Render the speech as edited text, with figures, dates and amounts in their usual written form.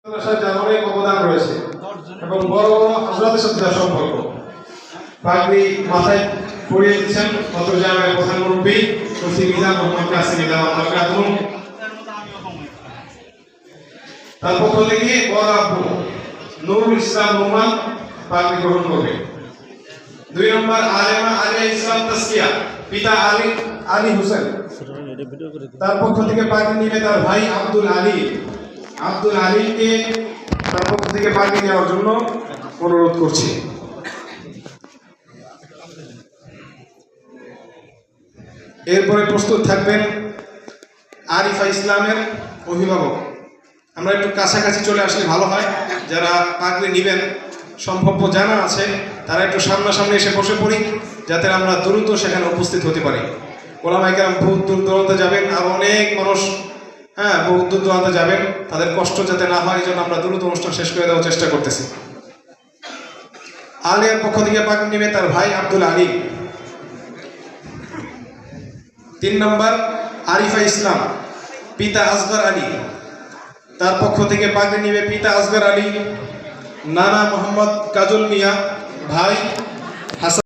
যার অনেক অবদান রয়েছে এবং বড় বড় হযরতের সাথে তার সম্পর্ক। পাগড়ি মাথায় পরিয়ে দিচ্ছেন নতুন জামার প্রধান মুরব্বী মুফতি মিজান মোহাম্মদ কাসিম দাওয়াত খাতুন। তার পক্ষ থেকে বড় আব্বু নুরুল ইসলাম রহমান পাগড়ি গ্রহণ করবে। 2 নম্বর আলেমা আলিয়া ইসলাম তাসকিয়া পিতা আলী হোসেন, তার পক্ষ থেকে পাগড়ি নিবে তার ভাই আব্দুল আলীকে তার পক্ষ থেকে পাগড়ি নেওয়ার জন্য অনুরোধ করছি। এরপরে প্রস্তুত থাকবেন আরিফা ইসলামের অভিভাবক। আমরা একটু কাছাকাছি চলে আসলে ভালো হয়। যারা পাগড়ি নেবেন সম্ভাব্য জানা আছে তারা একটু সামনাসামনি এসে বসে পড়ি, যাতে আমরা দ্রুত সেখানে উপস্থিত হতে পারি। ওলামায়ে কেরাম বহুত দূর দূরান্তে যাবেন, আর অনেক মানুষ বহুত দূর দূরান্তে যাবেন, তাদের কষ্ট যাতে না হয় এই জন্য আমরা দ্রুত অনুষ্ঠান শেষ করে দেওয়ার চেষ্টা করতেছি। আলিয়ার পক্ষ থেকে পাগড়ি নেবে তার ভাই আব্দুল আলী। 3 নম্বর আরিফা ইসলাম পিতা আসগর আলী, তার পক্ষ থেকে পাগড়ি নেবে পিতা আসগর আলী, নানা মোহাম্মদ কাজল মিয়া ভাই